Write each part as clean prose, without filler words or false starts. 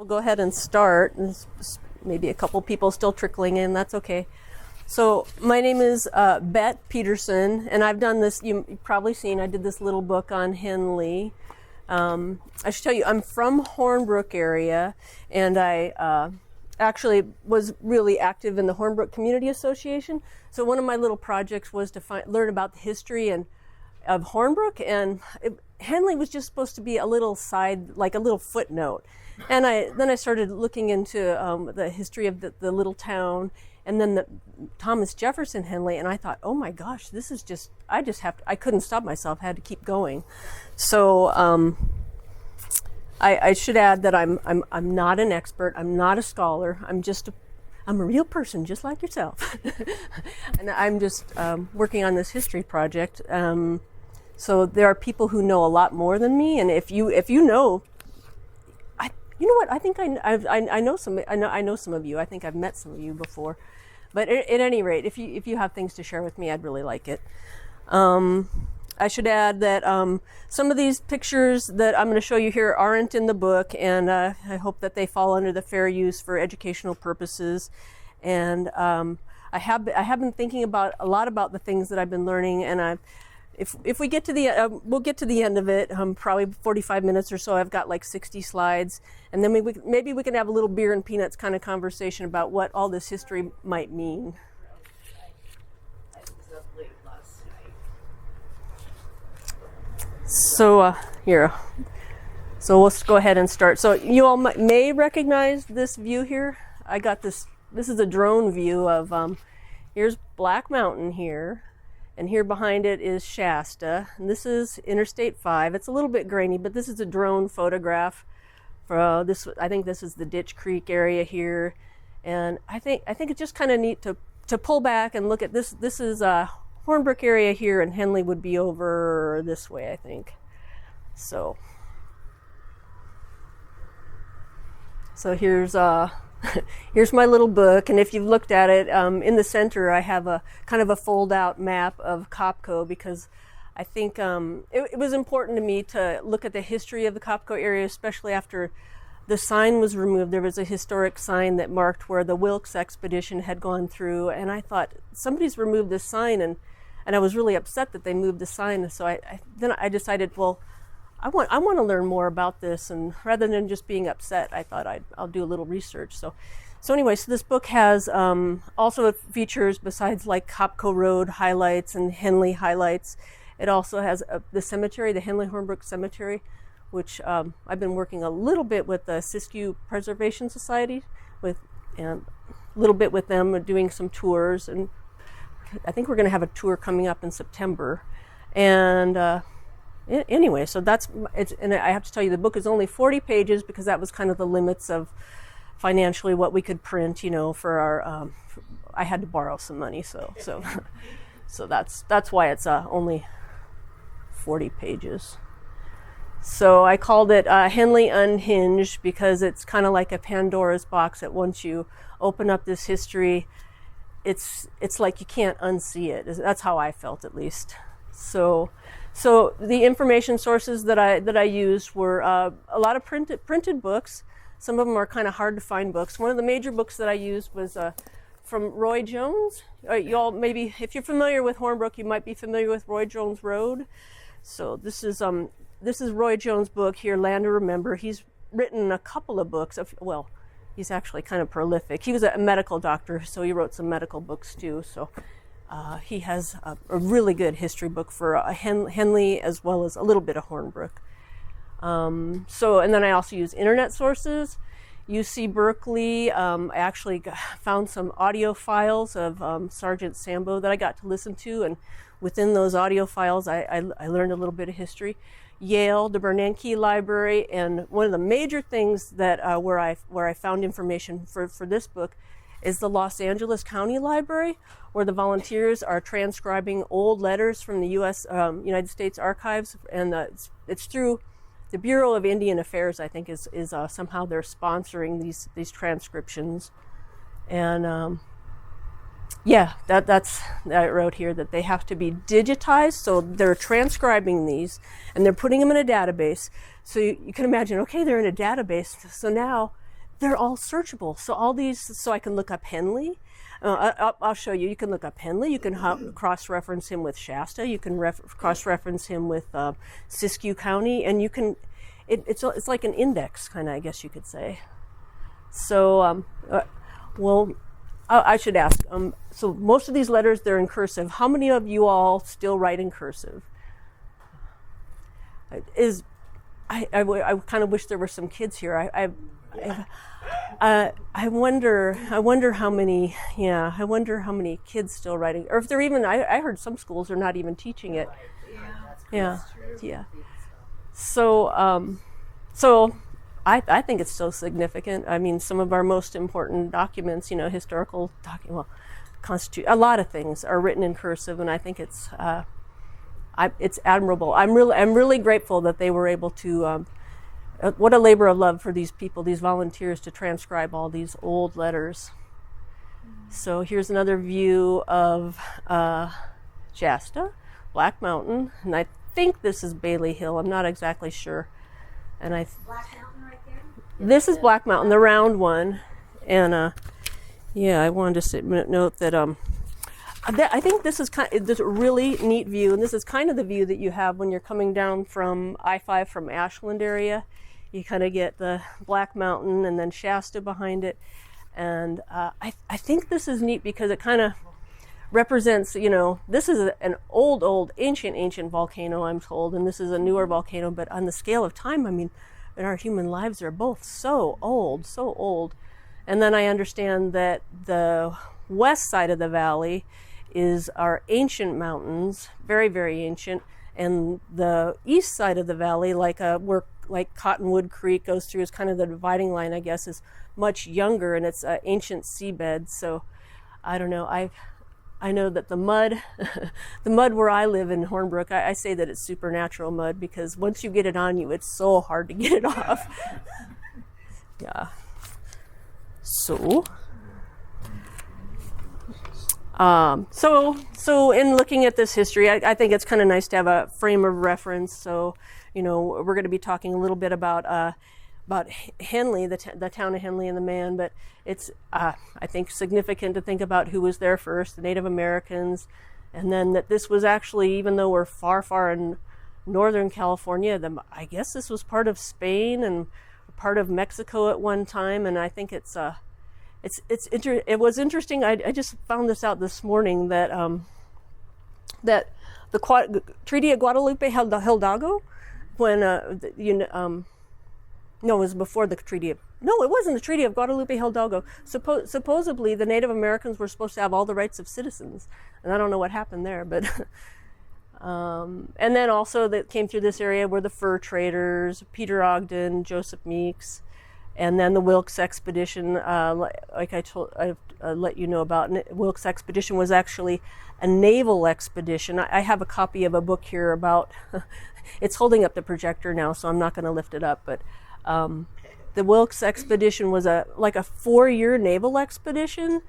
We'll go ahead and start. There's maybe a couple people still trickling in. That's okay. So my name is Bet Peterson, and I've done this. You've probably seen. I did this little book on Henley. I should tell you, I'm from Hornbrook area, and I actually was really active in the Hornbrook Community Association. So one of my little projects was to learn about the history of Hornbrook, and Henley was just supposed to be a little side, like a little footnote. And then I started looking into the history of the little town, and then Thomas Jefferson Henley, and I thought, oh my gosh, this is just, I couldn't stop myself, had to keep going. So I should add that I'm not an expert, I'm not a scholar, I'm a real person just like yourself. And I'm just working on this history project. So there are people who know a lot more than me, and if you know, you know what? I think I know some. I know some of you. I think I've met some of you before. But at any rate, if you have things to share with me, I'd really like it. I should add that some of these pictures that I'm going to show you here aren't in the book, and I hope that they fall under the fair use for educational purposes. And I have been thinking a lot about the things that I've been learning, and If we get to we'll get to the end of it, probably 45 minutes or so. I've got like 60 slides, and then maybe we can have a little beer and peanuts kind of conversation about what all this history might mean. So here, so let's go ahead and start. So you all may recognize this view here. I got this. This is a drone view of. Here's Black Mountain here. And here behind it is Shasta. And this is Interstate 5. It's a little bit grainy, but this is a drone photograph for this. I think this is the Ditch Creek area here. And I think it's just kind of neat to pull back and look at this. This is Hornbrook area here, and Henley would be over this way, I think. So here's here's my little book, and if you've looked at it, in the center I have a kind of a fold-out map of Copco, because I think it was important to me to look at the history of the Copco area, especially after the sign was removed. There was a historic sign that marked where the Wilkes expedition had gone through, and I thought, somebody's removed this sign, and I was really upset that they moved the sign. So then I decided, well, I want to learn more about this, and rather than just being upset, I thought I'll do a little research. So anyway, so this book has also features, besides like Copco Road highlights and Henley highlights, it also has the cemetery, the Henley Hornbrook Cemetery, which I've been working a little bit with the Siskiyou Preservation Society, and a little bit with them, doing some tours, and I think we're going to have a tour coming up in September, and. Anyway, so and I have to tell you, the book is only 40 pages because that was kind of the limits of financially what we could print, for our, I had to borrow some money, so that's why it's only 40 pages. So I called it Henley Unhinged, because it's kind of like a Pandora's box that once you open up this history, it's like you can't unsee it. That's how I felt, at least. So the information sources that I used were a lot of printed books. Some of them are kind of hard to find books. One of the major books that I used was from Roy Jones. You all, maybe if you're familiar with Hornbrook, you might be familiar with Roy Jones Road. So this is Roy Jones' book here, Land to Remember. He's written a couple of books. Well, he's actually kind of prolific. He was a medical doctor, so he wrote some medical books too. So. He has a really good history book for Henley, as well as a little bit of Hornbrook. And then I also use internet sources. UC Berkeley, I actually found some audio files of Sergeant Sambo that I got to listen to, and within those audio files I learned a little bit of history. Yale, the Bernanke Library, and one of the major things that where I found information for this book is the Los Angeles County Library, where the volunteers are transcribing old letters from the United States Archives, and it's through the Bureau of Indian Affairs, I think, is somehow they're sponsoring these transcriptions, and that's I wrote here that they have to be digitized, so they're transcribing these and they're putting them in a database. So you can imagine, okay, they're in a database, so now they're all searchable. So all these, so I can look up Henley. I'll show you. You can look up Henley. You can cross-reference him with Shasta. You can cross-reference him with Siskiyou County, and you can. It's like an index, kind of, I guess you could say. So, I should ask. So most of these letters, they're in cursive. How many of you all still write in cursive? I kind of wish there were some kids here. I wonder how many. Yeah, I wonder how many kids still writing, or if they're even. I heard some schools are not even teaching it. Yeah, yeah. So, I think it's so significant. I mean, some of our most important documents, historical documents, a lot of things are written in cursive, and I think it's admirable. I'm really grateful that they were able to. What a labor of love for these people, these volunteers, to transcribe all these old letters. So here's another view of Shasta, Black Mountain, and I think this is Bailey Hill. I'm not exactly sure. And Black Mountain right there? This is Black Mountain, the round one. And I wanted to note that I think this is this a really neat view, and this is kind of the view that you have when you're coming down from I-5 from Ashland area. You kind of get the Black Mountain and then Shasta behind it. And I think this is neat because it kind of represents, this is an old, ancient volcano, I'm told, and this is a newer volcano, but on the scale of time, I mean, and our human lives are both so old. And then I understand that the west side of the valley is our ancient mountains, very, very ancient, and the east side of the valley, where Cottonwood Creek goes through, is kind of the dividing line, I guess, is much younger, and it's an ancient seabed. So I don't know. I know that the mud where I live in Hornbrook, I say that it's supernatural mud because once you get it on you, it's so hard to get it off. Yeah. So in looking at this history, I think it's kind of nice to have a frame of reference. So, we're going to be talking a little bit about Henley, the town of Henley and the man, but it's, I think, significant to think about who was there first, the Native Americans, and then that this was actually, even though we're far in northern California, I guess this was part of Spain and part of Mexico at one time, and I think it was interesting. I just found this out this morning that that the Treaty of Guadalupe Hidalgo, when no, it was before the Treaty of... No, it wasn't the Treaty of Guadalupe Hidalgo. Supposedly, the Native Americans were supposed to have all the rights of citizens. And I don't know what happened there, but... and then also that came through this area were the fur traders, Peter Ogden, Joseph Meeks, and then the Wilkes Expedition, like I let you know about. Wilkes Expedition was actually a naval expedition. I have a copy of a book here about... It's holding up the projector now, so I'm not going to lift it up, but... the Wilkes expedition was a 4-year naval expedition.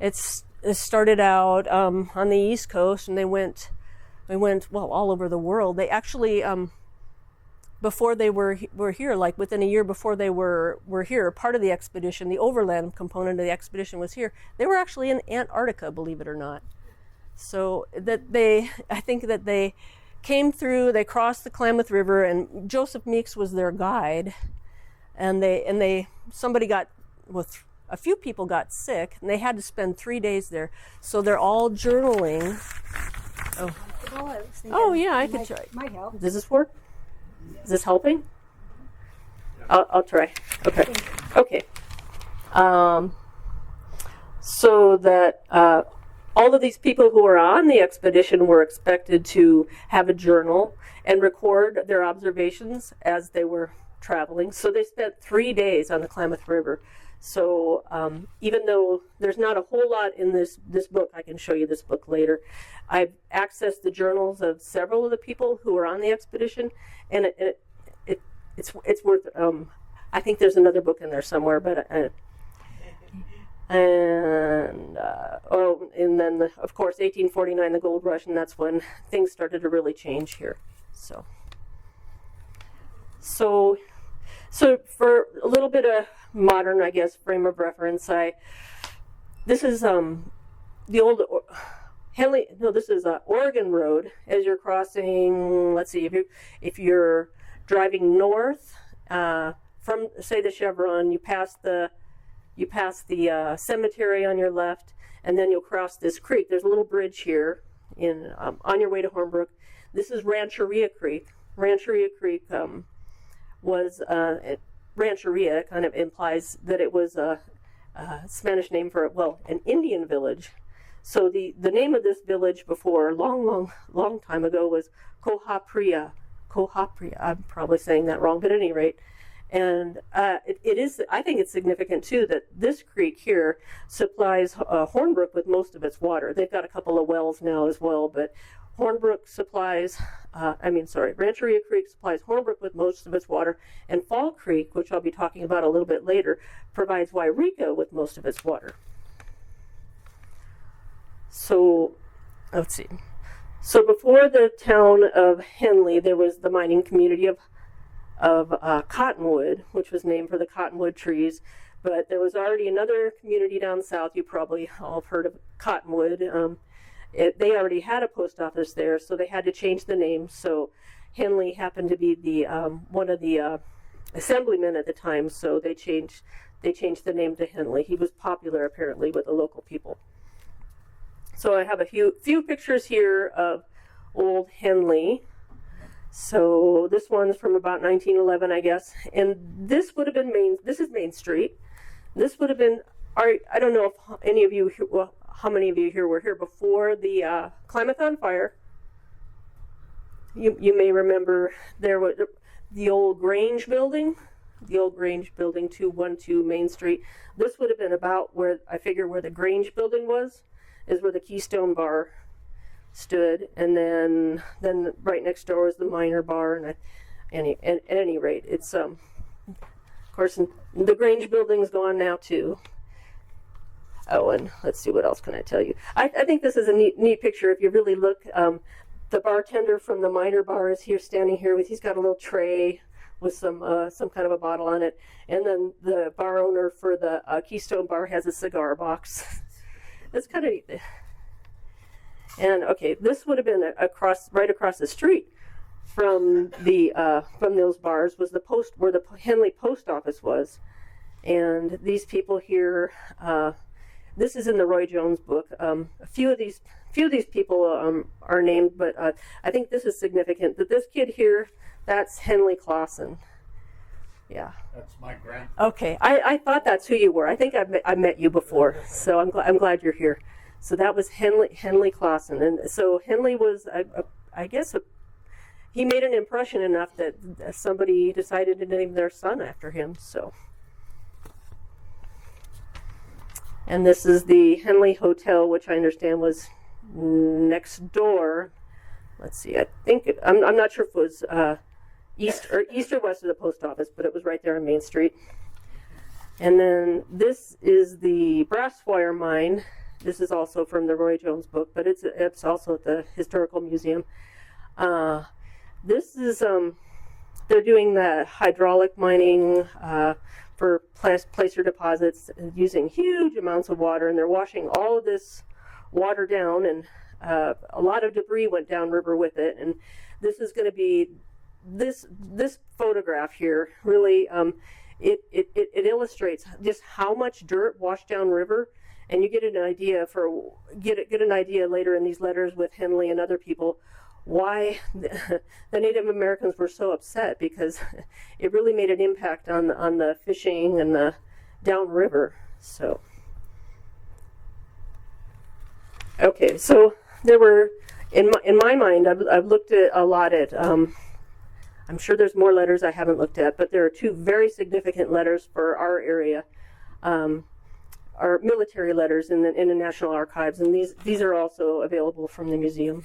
It started out on the East Coast, and they went all over the world. They actually before they were here, like within a year before they were here, part of the expedition, the overland component of the expedition was here. They were actually in Antarctica, believe it or not. So I think that they came through. They crossed the Klamath River, and Joseph Meeks was their guide. And a few people got sick, and they had to spend 3 days there. So they're all journaling. Oh yeah, I could try. Might help. Does this work? Is this helping? I'll try. Okay. So that all of these people who were on the expedition were expected to have a journal and record their observations as they were traveling. So they spent 3 days on the Klamath River. So even though there's not a whole lot in this book, I can show you this book later. I've accessed the journals of several of the people who were on the expedition, and it's worth. I think there's another book in there somewhere, but and then of course 1849, the gold rush, and that's when things started to really change here. So So for a little bit of modern, I guess, frame of reference, this is the old Henley. No, this is Oregon Road. As you're crossing, let's see, if you're driving north from, say, the Chevron, you pass the cemetery on your left, and then you'll cross this creek. There's a little bridge here on your way to Hornbrook. This is Rancheria Creek. Rancheria Creek was Rancheria kind of implies that it was a Spanish name for, well, an Indian village. So the name of this village before, long time ago, was Cohapria. I'm probably saying that wrong, but at any rate. And it is, I think it's significant too that this creek here supplies Hornbrook with most of its water. They've got a couple of wells now as well, but Hornbrook supplies, Rancheria Creek supplies Hornbrook with most of its water, and Fall Creek, which I'll be talking about a little bit later, provides Wairika with most of its water. So, let's see. So before the town of Henley, there was the mining community of Cottonwood, which was named for the cottonwood trees. But there was already another community down south. You probably all have heard of Cottonwood. They already had a post office there, so they had to change the name. So Henley happened to be the one of the assemblymen at the time, so they changed the name to Henley. He was popular apparently with the local people. So I have a few pictures here of old Henley. So this one's from about 1911, I guess, and this would have been this is Main Street. This would have been, I don't know if any of you, well, how many of you here were here before the Klamathon fire. You may remember there was the old Grange building, 212 Main Street. This would have been about where, I figure, where the Grange building is where the Keystone Bar stood, and then right next door is the Minor Bar. And at any rate, it's of course the Grange building's gone now too. Oh, and let's see, what else can I tell you? I think this is a neat picture. If you really look, the bartender from the Minor Bar is here, standing here he's got a little tray with some kind of a bottle on it, and then the bar owner for the Keystone Bar has a cigar box. That's kind of neat. And okay, this would have been right across the street from those bars was the post where the Henley post office was, and these people here. This is in the Roy Jones book. A few of these people are named, but I think this is significant. That this kid here, that's Henley Clausen. Yeah. That's my grandpa. Okay, I thought that's who you were. I think I met you before, so I'm glad you're here. So that was Henley Clausen, and so Henley was, I guess, he made an impression enough that somebody decided to name their son after him. So, and this is the Henley Hotel, which I understand was next door. Let's see, I think I'm not sure if it was east or west of the post office, but it was right there on Main Street. And then this is the brass wire mine. This is also from the Roy Jones book, but it's also at the Historical Museum. This is they're doing the hydraulic mining for placer deposits using huge amounts of water, and they're washing all of this water down, and a lot of debris went downriver with it. And this is going to be this photograph here. Really, it illustrates just how much dirt washed downriver. And you get an idea later in these letters with Henley and other people why the Native Americans were so upset, because it really made an impact on the fishing and the downriver. So, okay, so there were in my mind I've looked at a lot at. I'm sure there's more letters I haven't looked at, but there are two very significant letters for our area. Are military letters in the National Archives, and these are also available from the museum.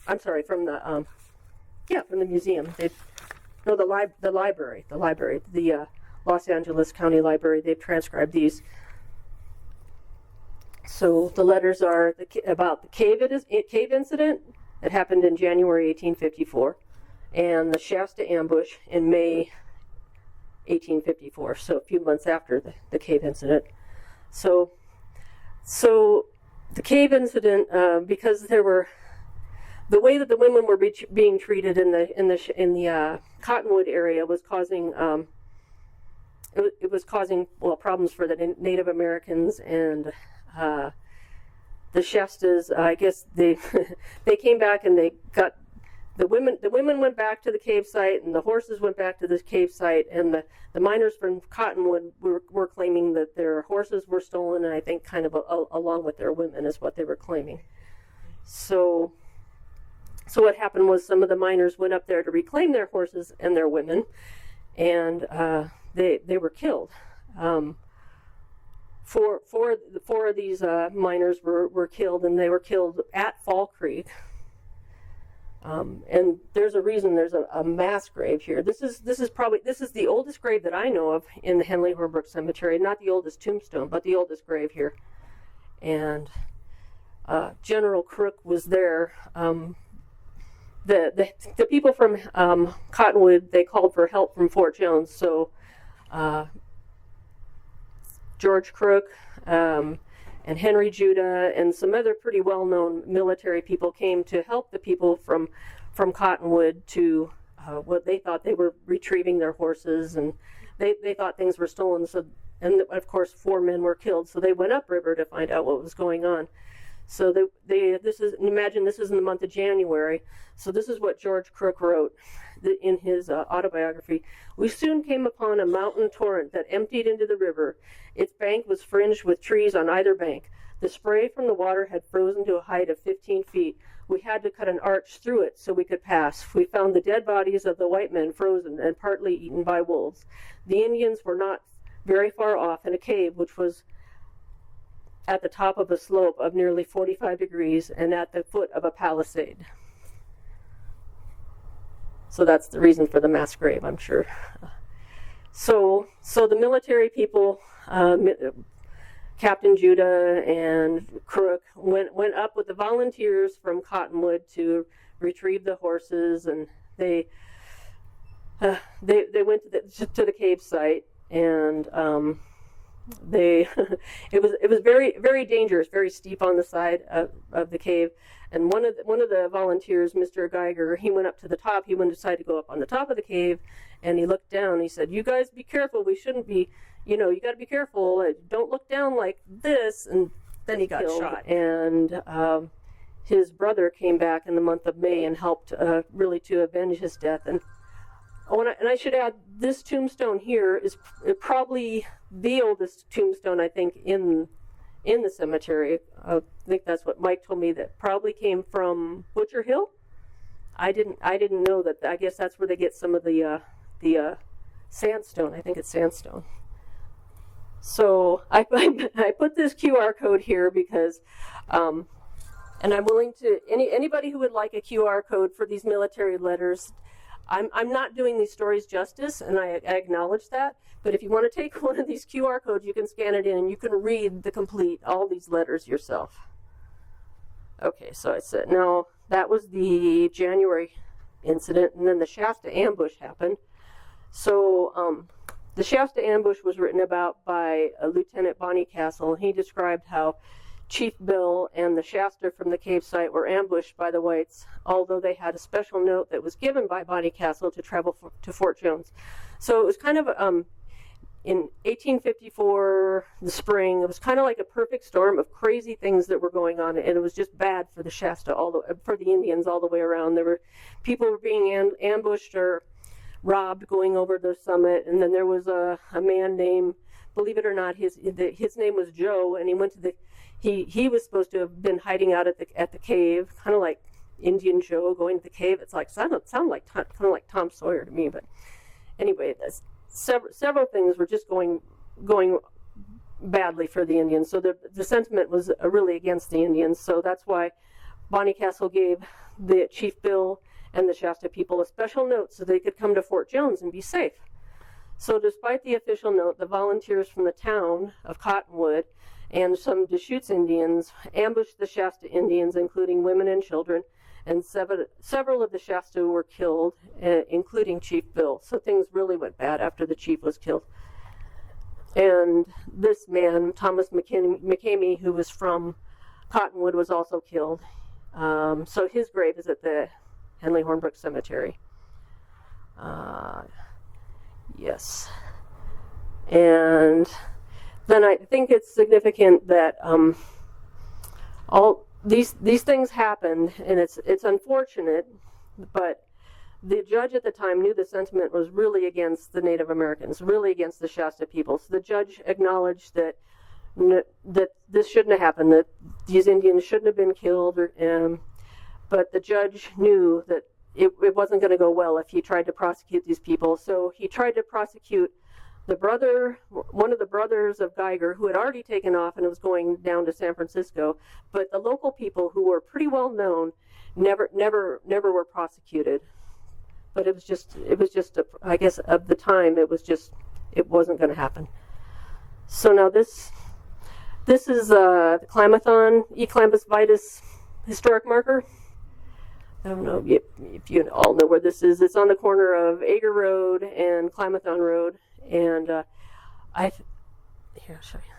I'm sorry, from the museum. The library, the Los Angeles County Library. They've transcribed these. So the letters are about the cave incident that happened in January 1854, and the Shasta ambush in May 1854, so a few months after the cave incident. So the cave incident, because there were the way that the women were being treated in the Cottonwood area was causing it was causing problems for the Native Americans, and the Shastas. I guess they they came back and they got the women. The women went back to the cave site, and the horses went back to the cave site, and the miners from Cottonwood were claiming that their horses were stolen, and I think kind of along with their women is what they were claiming. So what happened was some of the miners went up there to reclaim their horses and their women, and they were killed. Four of these miners were killed, and they were killed at Fall Creek. And there's a reason there's a mass grave here. This is the oldest grave that I know of in the Henley Hornbrook Cemetery. Not the oldest tombstone, but the oldest grave here. And General Crook was there. The people from Cottonwood, they called for help from Fort Jones. So George Crook and Henry Judah and some other pretty well-known military people came to help the people from Cottonwood to what they thought they were retrieving their horses, and they thought things were stolen. So, and of course 4 men were killed. So they went upriver to find out what was going on. So imagine this is in the month of January. So this is what George Crook wrote in his autobiography. We soon came upon a mountain torrent that emptied into the river. Its bank was fringed with trees on either bank. The spray from the water had frozen to a height of 15 feet. We had to cut an arch through it so we could pass. We found the dead bodies of the white men frozen and partly eaten by wolves. The Indians were not very far off in a cave which was at the top of a slope of nearly 45 degrees and at the foot of a palisade. So that's the reason for the mass grave, I'm sure. So the military people, Captain Judah and Crook, went up with the volunteers from Cottonwood to retrieve the horses, and they went to the cave site, and it was very, very dangerous, very steep on the side of the cave. And one of the volunteers, Mr. Geiger, he went up to the top. He decided to go up on the top of the cave, and he looked down. He said, "You guys be careful. We shouldn't be, you got to be careful. Don't look down like this." And then he got shot. And his brother came back in the month of May and helped really to avenge his death. And I should add, this tombstone here is probably the oldest tombstone, I think, in the cemetery. I think that's what Mike told me, that probably came from Butcher Hill. I didn't know that. I guess that's where they get some of the sandstone. I think it's sandstone. So I put this QR code here because, and I'm willing to anybody who would like a QR code for these military letters. I'm not doing these stories justice, and I acknowledge that. But if you want to take one of these QR codes, you can scan it in, and you can read all these letters yourself. Okay, so I said, now that was the January incident, and then the Shasta ambush happened. So the Shasta ambush was written about by Lieutenant Bonnycastle. He described how Chief Bill and the Shasta from the cave site were ambushed by the whites, although they had a special note that was given by Bonnycastle to travel to Fort Jones. So it was kind of in 1854, the spring, it was kind of like a perfect storm of crazy things that were going on, and it was just bad for the Shasta, for the Indians all the way around. People were being ambushed or robbed going over the summit, and then there was a man named, believe it or not, his name was Joe, and he went to he was supposed to have been hiding out at the cave, kind of like Indian Joe going to the cave. It's like sound like kind of like Tom Sawyer to me, but anyway, several things were just going badly for the Indians. So the sentiment was really against the Indians. So that's why Bonnycastle gave the Chief Bill and the Shasta people a special note so they could come to Fort Jones and be safe. So despite the official note, the volunteers from the town of Cottonwood and some Deschutes Indians ambushed the Shasta Indians, including women and children, and several of the Shasta were killed, including Chief Bill. So things really went bad after the chief was killed. And this man, Thomas McCamey, who was from Cottonwood, was also killed. So his grave is at the Henley Hornbrook Cemetery. Yes. And then I think it's significant that all these things happened, and it's unfortunate, but the judge at the time knew the sentiment was really against the Native Americans, really against the Shasta people. So the judge acknowledged that this shouldn't have happened, that these Indians shouldn't have been killed, but the judge knew that it wasn't going to go well if he tried to prosecute these people. So he tried to prosecute one of the brothers of Geiger, who had already taken off and was going down to San Francisco, but the local people, who were pretty well known, never were prosecuted. But it was just I guess of the time, it wasn't going to happen. So now this is the Klamathon Eclampus vitus historic marker. I don't know if you all know where this is. It's on the corner of Ager Road and Klamathon Road. And here, I'll show you.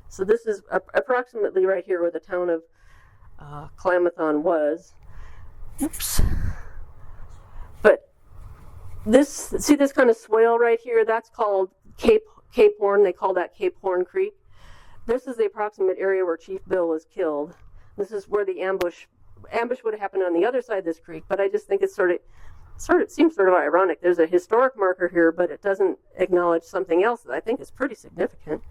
So this is approximately right here where the town of Klamathon was. Oops. But see this kind of swale right here? That's called Cape Horn. They call that Cape Horn Creek. This is the approximate area where Chief Bill was killed. This is where the ambush would have happened on the other side of this creek. But I just think it's sort of seems sort of ironic. There's a historic marker here, but it doesn't acknowledge something else that I think is pretty significant.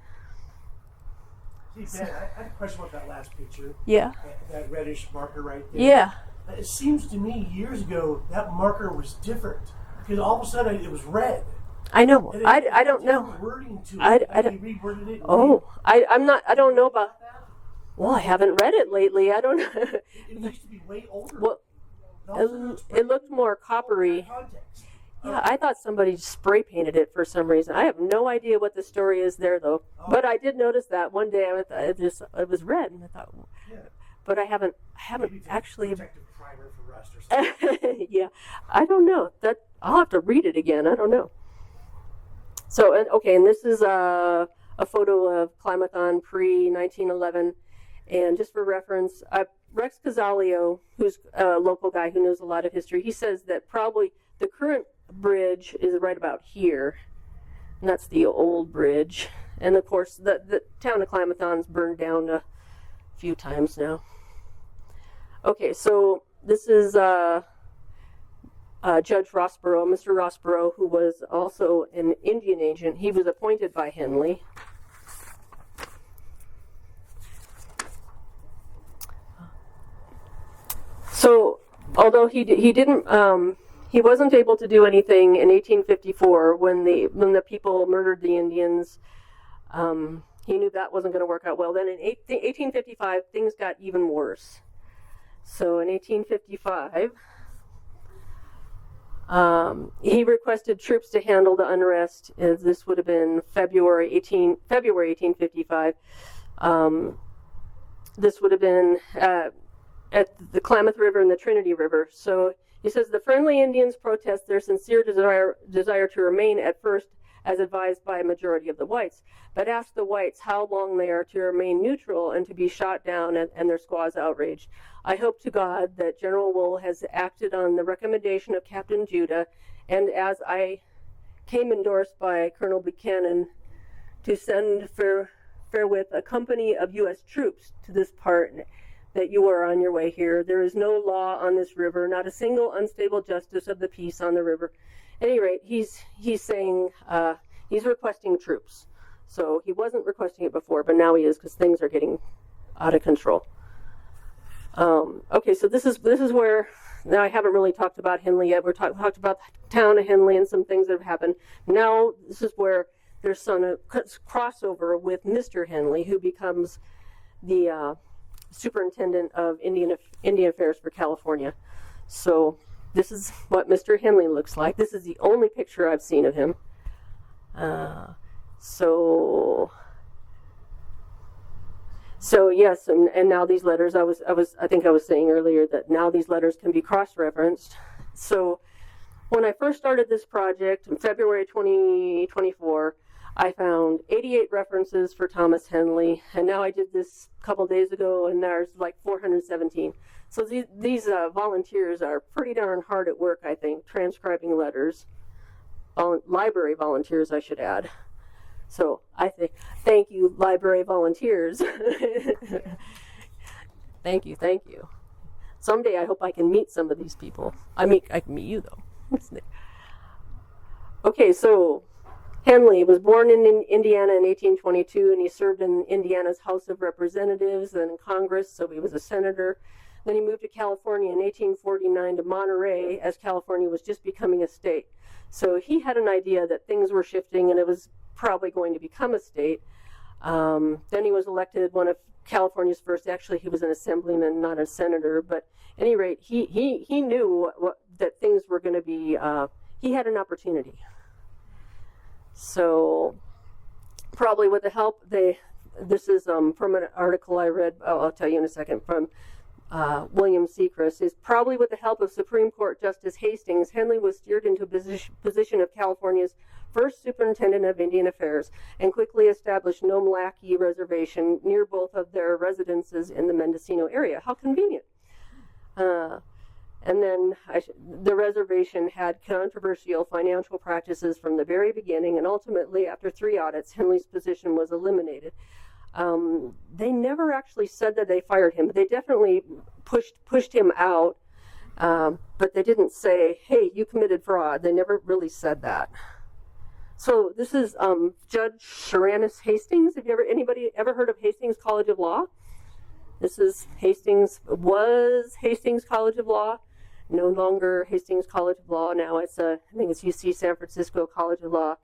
Hey, Ben, I have a question about that last picture. Yeah. That reddish marker right there. Yeah. It seems to me years ago that marker was different, because all of a sudden it was red. I know. I don't know. Wording to it. I don't. Reworded it. Oh, I'm not. I don't know about that. Well, I haven't read it lately. I don't know. It used to be way older. Well, it looked more coppery. Yeah, I thought somebody spray painted it for some reason. I have no idea what the story is there, though. But I did notice that one day. I thought it was red, and I thought, but I haven't actually. Protective primer for rust or something. Yeah, I don't know. I'll have to read it again. I don't know. So and this is a photo of Klamathon pre-1911, and just for reference, Rex Casalio, who's a local guy who knows a lot of history, he says that probably the current bridge is right about here, and that's the old bridge. And of course, the town of Klamathon's burned down a few times now. Okay, so this is Judge Rossborough, Mr. Rossborough, who was also an Indian agent. He was appointed by Henley. So, although he wasn't able to do anything in 1854 when the people murdered the Indians. He knew that wasn't going to work out well. Then in 1855, things got even worse. So in 1855, he requested troops to handle the unrest. This would have been February 1855. This would have been at the Klamath River and the Trinity River. So he says the friendly Indians protest their sincere desire to remain at first as advised by a majority of the whites, but ask the whites how long they are to remain neutral and to be shot down and their squaws outraged. I hope to God that General Wool has acted on the recommendation of Captain Judah, and as I came endorsed by Colonel Buchanan to send forthwith a company of U.S. troops to this part, that you are on your way here. There is no law on this river, not a single unstable justice of the peace on the river. At any rate, he's saying he's requesting troops. So he wasn't requesting it before, but now he is, because things are getting out of control. Okay, so this is where, now I haven't really talked about Henley yet. We're talked about the town of Henley and some things that have happened. Now this is where there's some crossover with Mr. Henley, who becomes the Superintendent of Indian Affairs for California. So this is what Mr. Henley looks like. This is the only picture I've seen of him. So yes, and now these letters, I think I was saying earlier that now these letters can be cross-referenced. So when I first started this project in February 2024, I found 88 references for Thomas Henley, and now I did this a couple days ago, and there's like 417. So these volunteers are pretty darn hard at work, I think, transcribing letters. Library volunteers, I should add. So I think, thank you, library volunteers. Thank you. Someday I hope I can meet some of these people. I can meet you, though. Okay, so Henley was born in Indiana in 1822, and he served in Indiana's House of Representatives and in Congress, so he was a senator. Then he moved to California in 1849 to Monterey, as California was just becoming a state. So he had an idea that things were shifting and it was probably going to become a state. Then he was elected one of California's first, actually he was an assemblyman, not a senator, but at any rate, he knew that things were going to be, he had an opportunity. So probably with the help, this is from an article I read, I'll tell you in a second, from William Sechrest, is probably with the help of Supreme Court Justice Hastings, Henley was steered into a position of California's first Superintendent of Indian Affairs and quickly established Nome Lackey Reservation near both of their residences in the Mendocino area. How convenient. And then the reservation had controversial financial practices from the very beginning, and ultimately, after 3 audits, Henley's position was eliminated. They never actually said that they fired him, but they definitely pushed him out, but they didn't say, hey, you committed fraud. They never really said that. So this is Judge Sharanus Hastings. Have anybody ever heard of Hastings College of Law? This is was Hastings College of Law, no longer Hastings College of Law. Now I think it's UC San Francisco College of Law,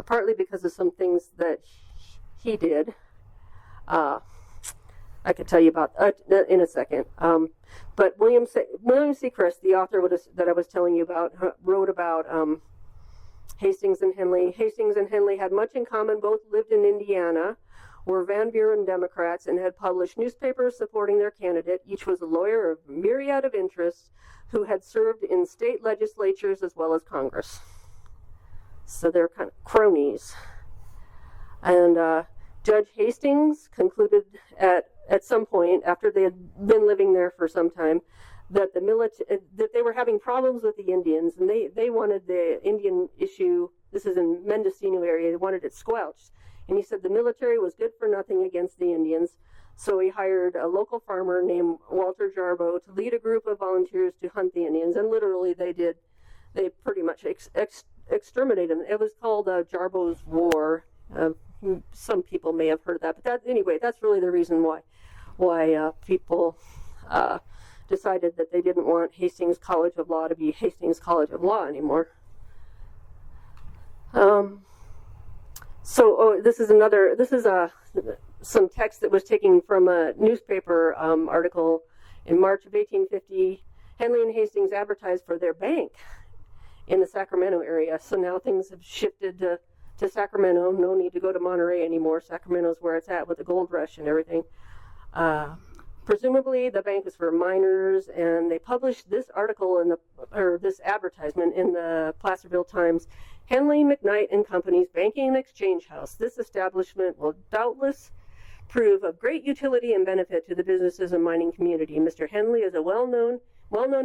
partly because of some things that he did. I could tell you about in a second. But William Sechrest, the author that I was telling you about, wrote about Hastings and Henley. Hastings and Henley had much in common. Both lived in Indiana, were Van Buren Democrats, and had published newspapers supporting their candidate. Each was a lawyer of myriad of interests who had served in state legislatures as well as Congress. So they're kind of cronies. And Judge Hastings concluded at some point, after they had been living there for some time, that that they were having problems with the Indians, and they wanted the Indian issue, this is in Mendocino area, they wanted it squelched. And he said the military was good for nothing against the Indians, so he hired a local farmer named Walter Jarbo to lead a group of volunteers to hunt the Indians, and literally they pretty much exterminated them. It was called Jarbo's War. Some people may have heard of that, but anyway, that's really the reason why people decided that they didn't want Hastings College of Law to be Hastings College of Law anymore. This is some text that was taken from a newspaper article in March of 1850. Henley and Hastings advertised for their bank in the Sacramento area, so now things have shifted to Sacramento. No need to go to Monterey anymore. Sacramento's where it's at with the gold rush and everything. Presumably the bank was for miners, and they published this article this advertisement in the Placerville Times. Henley, McKnight and Company's Banking and Exchange House. This establishment will doubtless prove of great utility and benefit to the businesses and mining community. Mr. Henley is well known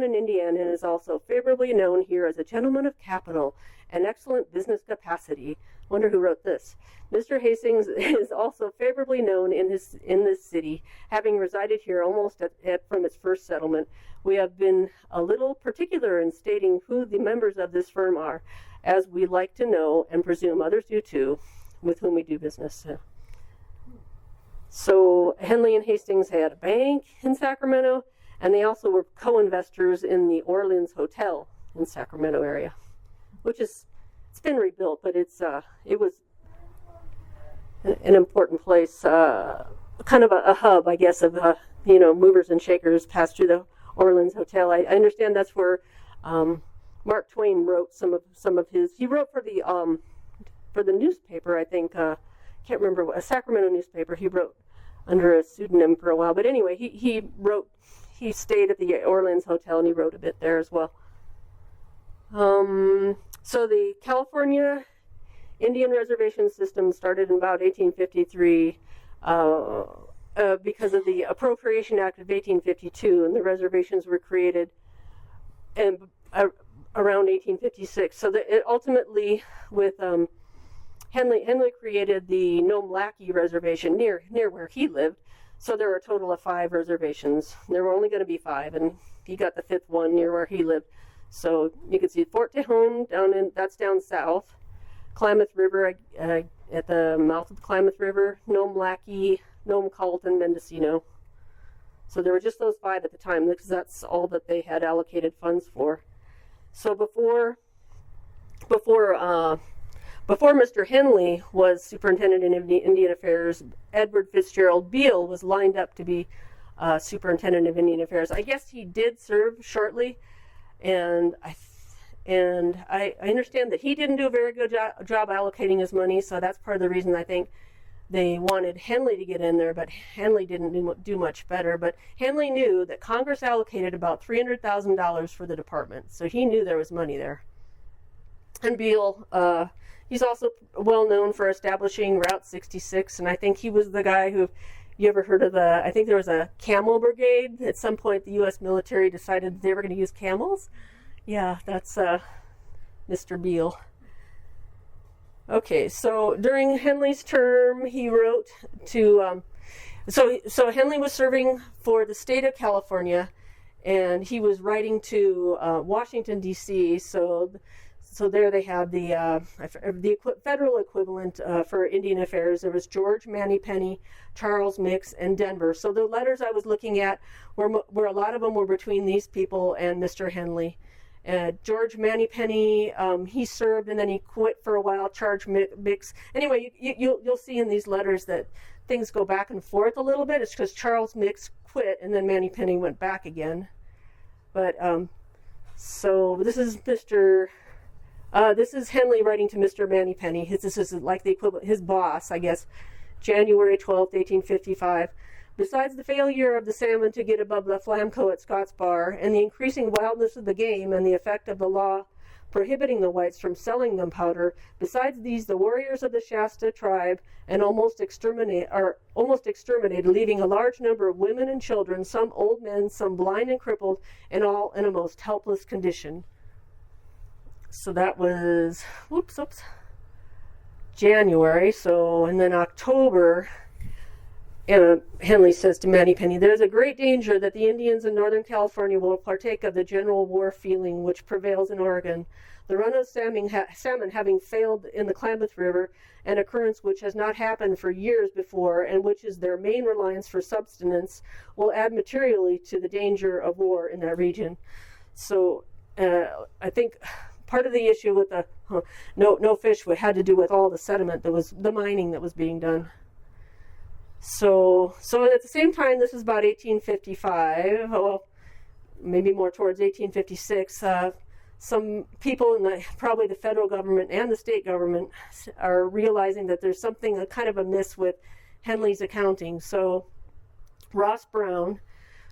in Indiana, and is also favorably known here as a gentleman of capital and excellent business capacity. Wonder who wrote this. Mr. Hastings is also favorably known in this city, having resided here almost from its first settlement. We have been a little particular in stating who the members of this firm are, as we like to know, and presume others do too, with whom we do business. So Henley and Hastings had a bank in Sacramento, and they also were co-investors in the Orleans Hotel in Sacramento area, which it's been rebuilt, but it was an important place, kind of a hub, I guess, of movers and shakers passed through the Orleans Hotel. I understand that's where Mark Twain wrote some of his. He wrote for the newspaper, I think. Can't remember what, a Sacramento newspaper. He wrote under a pseudonym for a while. But anyway, he stayed at the Orleans Hotel and he wrote a bit there as well. So the California Indian reservation system started in about 1853 because of the Appropriation Act of 1852, and the reservations were created around 1856. So ultimately, with Henley created the Nome Lackey Reservation near where he lived. So there were a total of 5 reservations. There were only going to be 5, and he got the 5th one near where he lived. So you can see Fort Tejon that's down south, Klamath River at the mouth of the Klamath River, Nome Lackey, Nome Cult, and Mendocino. So there were just those 5 at the time because that's all that they had allocated funds for. So before Mr. Henley was Superintendent of Indian Affairs, Edward Fitzgerald Beale was lined up to be Superintendent of Indian Affairs. I guess he did serve shortly, and I understand that he didn't do a very good job allocating his money, so that's part of the reason I think they wanted Henley to get in there, but Henley didn't do much better. But Henley knew that Congress allocated about $300,000 for the department, so he knew there was money there. And Beale, he's also well known for establishing Route 66, and I think he was the guy who, you ever heard of I think there was a camel brigade. At some point, the U.S. military decided they were going to use camels. Yeah, that's Mr. Beale. Okay, so during Henley's term, he wrote to, so Henley was serving for the state of California, and he was writing to Washington, D.C., so there they have the federal equivalent for Indian Affairs. There was George Mannypenny, Charles Mix, and Denver. So the letters I was looking at were a lot of them were between these people and Mr. Henley. George Mannypenny, he served and then he quit for a while. Charles Mix. Anyway, you'll see in these letters that things go back and forth a little bit. It's because Charles Mix quit and then Mannypenny went back again. But so this is this is Henley writing to Mr. Mannypenny. This is like the equivalent, his boss, I guess, January 12th, 1855. Besides the failure of the salmon to get above the Flamco at Scott's Bar, and the increasing wildness of the game and the effect of the law prohibiting the whites from selling gunpowder, besides these, the warriors of the Shasta tribe are almost exterminated, leaving a large number of women and children, some old men, some blind and crippled, and all in a most helpless condition. So that was, January. So, and then October, Henley says to Mannypenny, "There is a great danger that the Indians in Northern California will partake of the general war feeling which prevails in Oregon. The run of salmon having failed in the Klamath River, an occurrence which has not happened for years before, and which is their main reliance for subsistence, will add materially to the danger of war in that region." So I think part of the issue with the no fish had to do with all the sediment that was the mining that was being done. So at the same time, this is about 1855, well, maybe more towards 1856, some people in probably the federal government and the state government are realizing that there's something kind of amiss with Henley's accounting. So Ross Brown,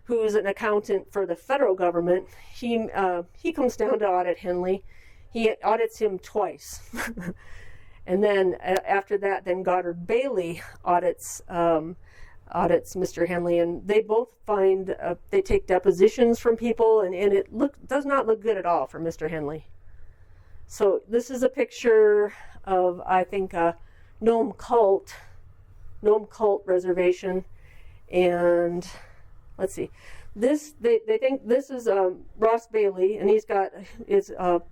who is an accountant for the federal government, he comes down to audit Henley. He audits him twice. And then after that, then Goddard Bailey audits Mr. Henley, and they both find they take depositions from people, and it does not look good at all for Mr. Henley. So this is a picture of, I think, Nome Cult Reservation, and let's see. They think this is Ross Bailey, and he's got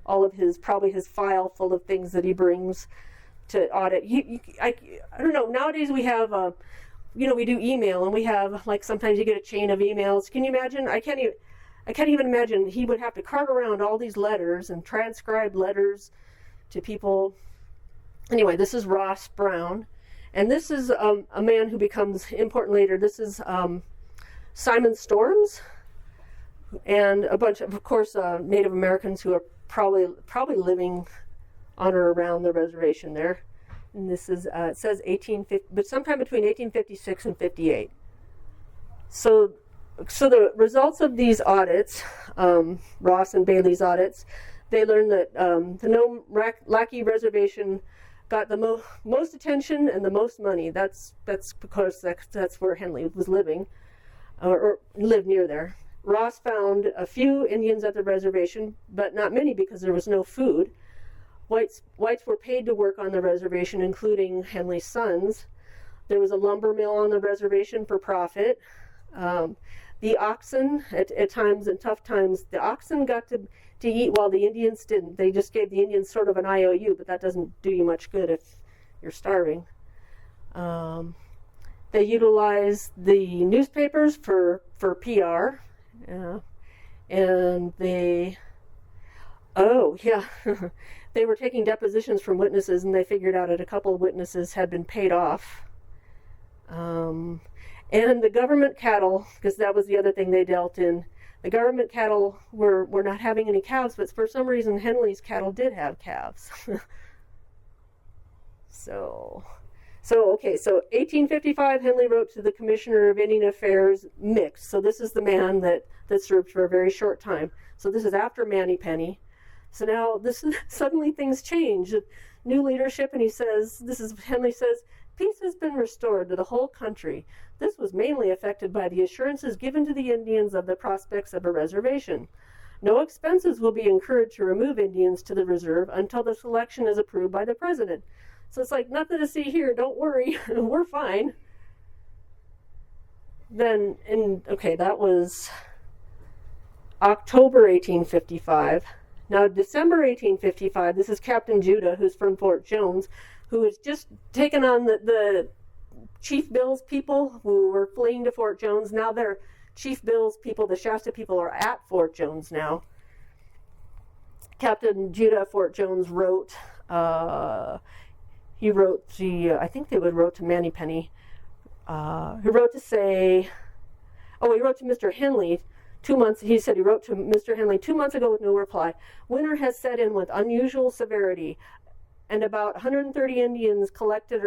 all of his file full of things that he brings to audit. I don't know. Nowadays we have, we do email, and we have, like, sometimes you get a chain of emails. Can you imagine? I can't even imagine he would have to cart around all these letters and transcribe letters to people. Anyway, this is Ross Brown, and this is a man who becomes important later. This is Simon Storms, and a bunch of course, Native Americans who are probably living on or around the reservation there. and this is it says 1850, but sometime between 1856 and 58. So the results of these audits, Ross and Bailey's audits, they learned that the Nome Lackey Reservation got the most attention and the most money. That's because that's where Henley was living, or lived near there. Ross found a few Indians at the reservation, but not many because there was no food. Whites were paid to work on the reservation, including Henley's sons. There was a lumber mill on the reservation for profit. The oxen, at times, in tough times, the oxen got to eat while the Indians didn't. They just gave the Indians sort of an IOU, but that doesn't do you much good if you're starving. They utilized the newspapers for PR, and they they were taking depositions from witnesses, and they figured out that a couple of witnesses had been paid off. And the government cattle, because that was the other thing they dealt in, the government cattle were not having any calves, but for some reason Henley's cattle did have calves. So 1855, Henley wrote to the Commissioner of Indian Affairs, mixed. So this is the man that served for a very short time. So this is after Manipenny. So now suddenly things change. New leadership, and Henley says, peace has been restored to the whole country. This was mainly affected by the assurances given to the Indians of the prospects of a reservation. No expenses will be incurred to remove Indians to the reserve until the selection is approved by the president. So it's like, nothing to see here, don't worry, we're fine. Then, that was October 1855. Now, December 1855, this is Captain Judah, who's from Fort Jones, who has just taken on the Chief Bill's people who were fleeing to Fort Jones. Now they're Chief Bill's people, the Shasta people, are at Fort Jones now. Captain Judah of Fort Jones wrote, I think they wrote to Manipenny. He wrote to Mr. Henley 2 months, he said he wrote to Mr. Henley 2 months ago with no reply. Winter has set in with unusual severity, and about 130 Indians collected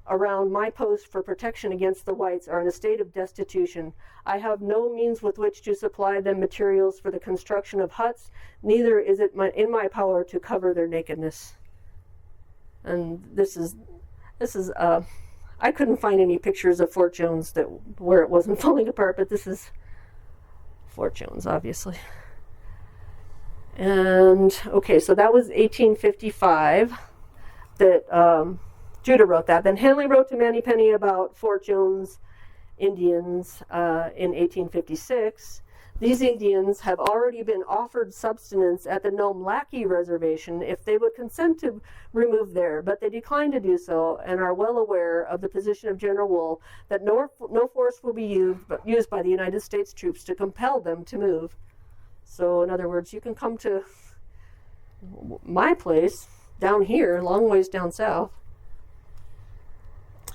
around my post for protection against the whites are in a state of destitution. I have no means with which to supply them materials for the construction of huts, neither is it in my power to cover their nakedness. And this is I couldn't find any pictures of Fort Jones where it wasn't falling apart, but this is Fort Jones, obviously. And so that was 1855 that Judah wrote that. Then Henley wrote to Manipenny about Fort Jones Indians in 1856. These Indians have already been offered subsistence at the Nome Lackey Reservation if they would consent to remove there, but they declined to do so and are well aware of the position of General Wool that no force will be used by the United States troops to compel them to move. So, in other words, you can come to my place down here, a long ways down south.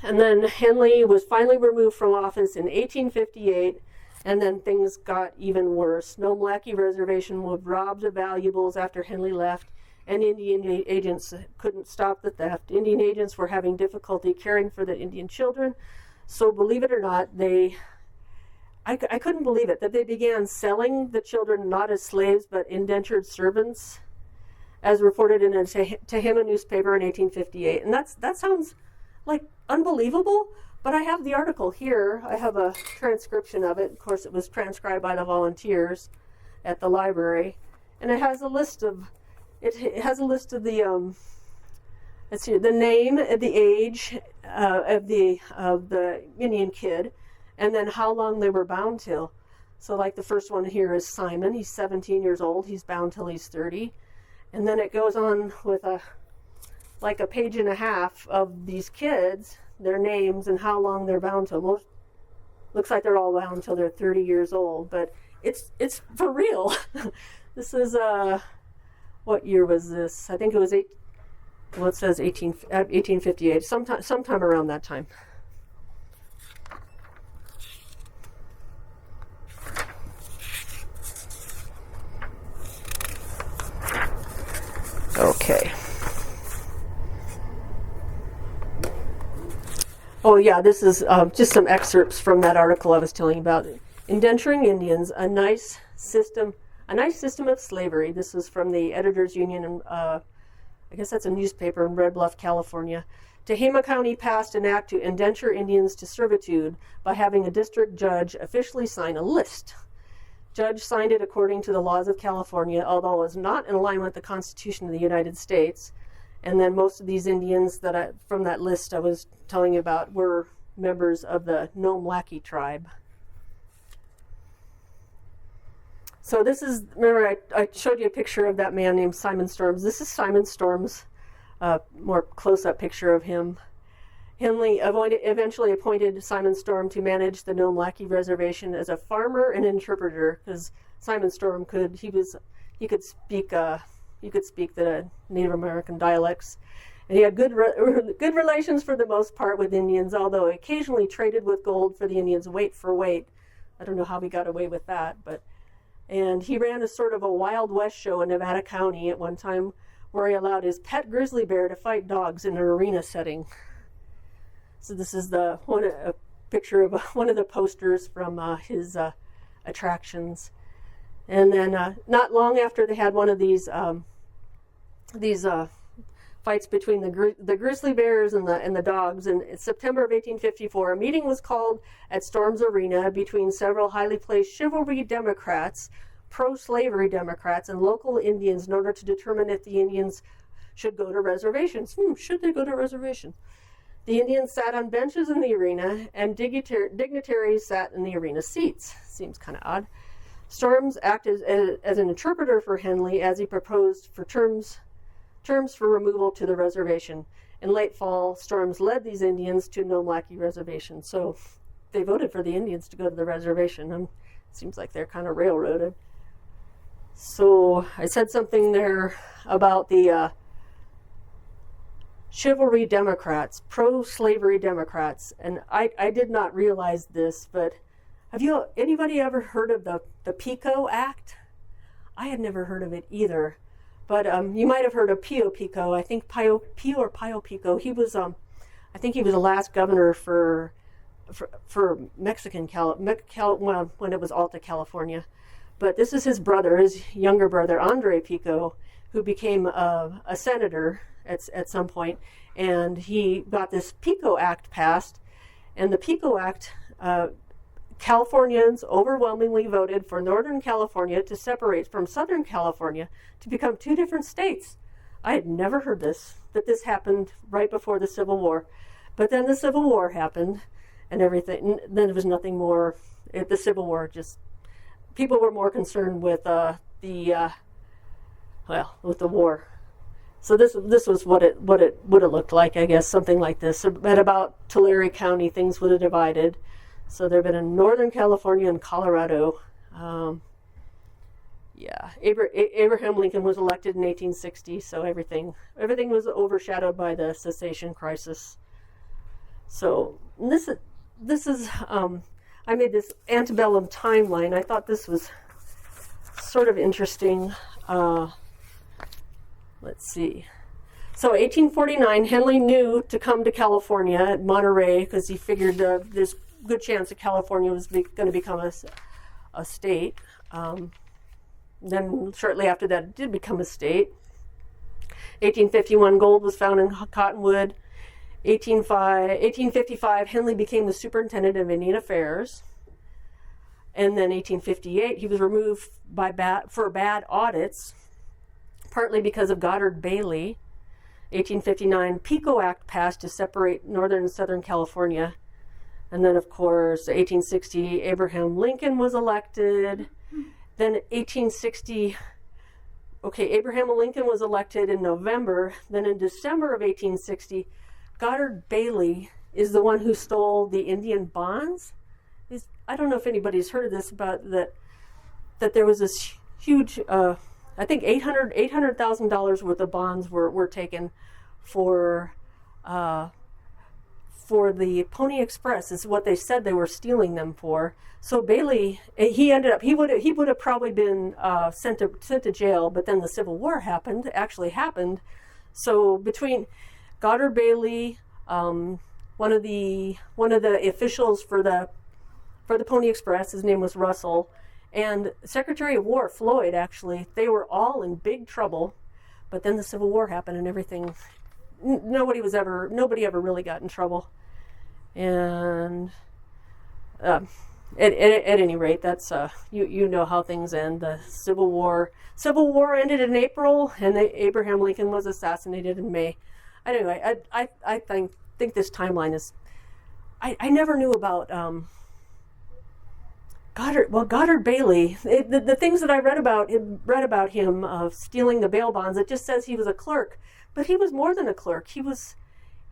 And then Henley was finally removed from office in 1858, and then things got even worse. Nome Lackey Reservation was robbed of valuables after Henley left, and Indian agents couldn't stop the theft. Indian agents were having difficulty caring for the Indian children, so believe it or not, I couldn't believe it, that they began selling the children not as slaves but indentured servants, as reported in a Tehama newspaper in 1858. And that sounds like unbelievable, but I have the article here. I have a transcription of it. Of course, it was transcribed by the volunteers at the library, and it has a list of the let's see, the name, the age of the Indian kid, and then how long they were bound till. So like the first one here is Simon. He's 17 years old. He's bound till he's 30. And then it goes on with a page and a half of these kids, their names and how long they're bound till. Looks like they're all bound till they're 30 years old, but it's for real. This is what year was this? I think it was it says 1858, sometime around that time. Okay. Oh yeah, this is just some excerpts from that article I was telling you about. Indenturing Indians, a nice system of slavery. This was from the Editors Union, and I guess that's a newspaper in Red Bluff, California. Tehama County passed an act to indenture Indians to servitude by having a district judge officially sign a list. Judge signed it according to the laws of California, although it was not in alignment with the Constitution of the United States. And then most of these Indians from that list I was telling you about were members of the Nome Lackey tribe. So this is, remember I showed you a picture of that man named Simon Storms. This is Simon Storms, more close-up picture of him. Henley eventually appointed Simon Storm to manage the Nome Lackey Reservation as a farmer and interpreter, because Simon Storm could speak the Native American dialects, and he had good relations for the most part with Indians, although occasionally traded with gold for the Indians weight for weight. I don't know how he got away with that, and he ran a sort of a Wild West show in Nevada County at one time, where he allowed his pet grizzly bear to fight dogs in an arena setting. So this is a picture of one of the posters from his attractions. And then not long after they had one of these fights between the grizzly bears and the dogs, in September of 1854, a meeting was called at Storm's Arena between several highly placed chivalry Democrats, pro-slavery Democrats, and local Indians in order to determine if the Indians should go to reservations. Should they go to reservations? The Indians sat on benches in the arena, and dignitaries sat in the arena seats. Seems kind of odd. Storms acted as an interpreter for Henley as he proposed for terms for removal to the reservation. In late fall, Storms led these Indians to Nome Lackey Reservation. So they voted for the Indians to go to the reservation. It seems like they're kind of railroaded. So I said something there about the chivalry Democrats, pro-slavery Democrats, and I did not realize this, but have anybody ever heard of the PICO Act? I had never heard of it either, but you might have heard of Pio Pico. I think Pio Pico. He was, I think he was the last governor for Mexican when it was Alta California. But this is his brother, his younger brother, Andre Pico, who became a senator at some point, and he got this PICO Act passed, and the PICO Act, Californians overwhelmingly voted for Northern California to separate from Southern California to become two different states. I had never heard that this happened right before the Civil War, but then the Civil War happened, and everything. Then there was nothing more. The Civil War people were more concerned with with the war. So this was what it would have looked like, I guess, something like this. At about Tulare County, things would have divided. So there have been in Northern California and Colorado. Abraham Lincoln was elected in 1860, so everything was overshadowed by the secession crisis. So this is I made this antebellum timeline. I thought this was sort of interesting. Let's see. So 1849, Henley knew to come to California at Monterey because he figured there's a good chance that California was going to become a state. Then shortly after that, it did become a state. 1851, gold was found in Cottonwood. 1855, Henley became the Superintendent of Indian Affairs. And then 1858, he was removed for bad audits, partly because of Goddard Bailey. 1859, PICO Act passed to separate Northern and Southern California. And then, of course, 1860, Abraham Lincoln was elected. Then 1860, Abraham Lincoln was elected in November. Then in December of 1860, Goddard Bailey is the one who stole the Indian bonds. I don't know if anybody's heard of this, but that there was this huge, I think $800,000 worth of bonds were taken for the Pony Express is what they said they were stealing them for. So Bailey, he would have probably been sent to jail, but then the Civil War actually happened. So between Goddard Bailey, one of the officials for the Pony Express. His name was Russell, and Secretary of War Floyd. Actually, they were all in big trouble. But then the Civil War happened, and everything. Nobody ever really got in trouble. And at any rate, that's you know how things end. The Civil War ended in April, and Abraham Lincoln was assassinated in May. Anyway, I think this timeline is. I never knew about Goddard Bailey. The things that I read about him of stealing the bail bonds. It just says he was a clerk, but he was more than a clerk. He was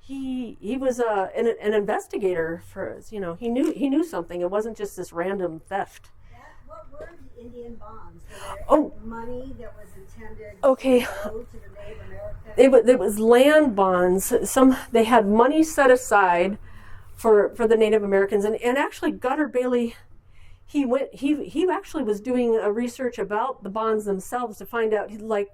an investigator for, he knew something. It wasn't just this random theft. What were the Indian bonds? Oh, money that was intended to go to the Native Americans? It was land bonds. They had money set aside for the Native Americans, and actually Goddard Bailey, he actually was doing a research about the bonds themselves to find out like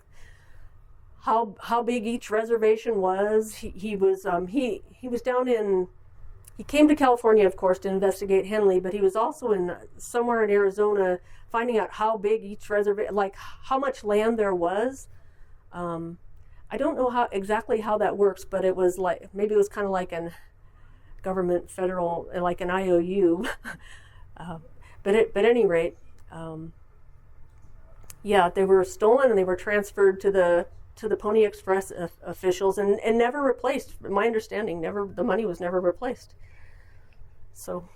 how big each reservation was. He was down in. He came to California, of course, to investigate Henley, but he was also somewhere in Arizona, finding out how big each reservation, like how much land there was. I don't know exactly how that works, but it was like maybe it was kind of like an government federal, like an IOU. But at any rate, they were stolen and they were transferred to the Pony Express officials and never replaced. My understanding, the money was never replaced. So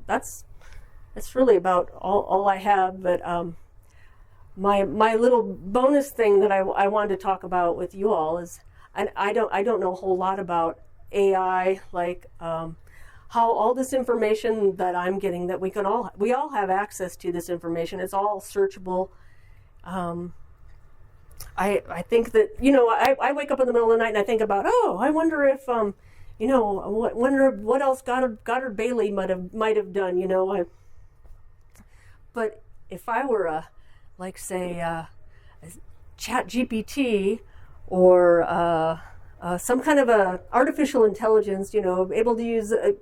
that's really about all I have. But my little bonus thing that I wanted to talk about with you all is, and I don't know a whole lot about AI, like how all this information that I'm getting, that we all have access to this information. It's all searchable. I think that, I wake up in the middle of the night and I think about, I wonder if, wonder what else Goddard Bailey might have done, But if I were Chat GPT or some kind of a artificial intelligence, able to use, if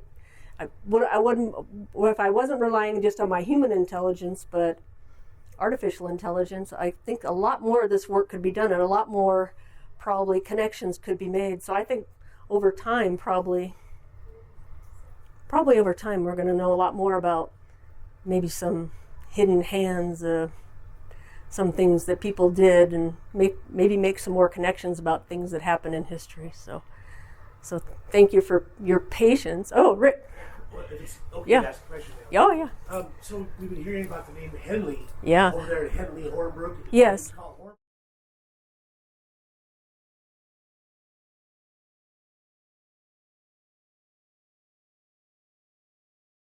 I wasn't relying just on my human intelligence, but artificial intelligence, I think a lot more of this work could be done and a lot more probably connections could be made. So I think over time, probably over time, we're going to know a lot more about maybe some hidden hands, some things that people did, and maybe make some more connections about things that happened in history. So thank you for your patience. Oh, Rick. Well, it's okay Yeah. to ask a question now. Oh, yeah. So we've been hearing about the name Henley. Yeah. Over there at Henley Hornbrook. Yes. College.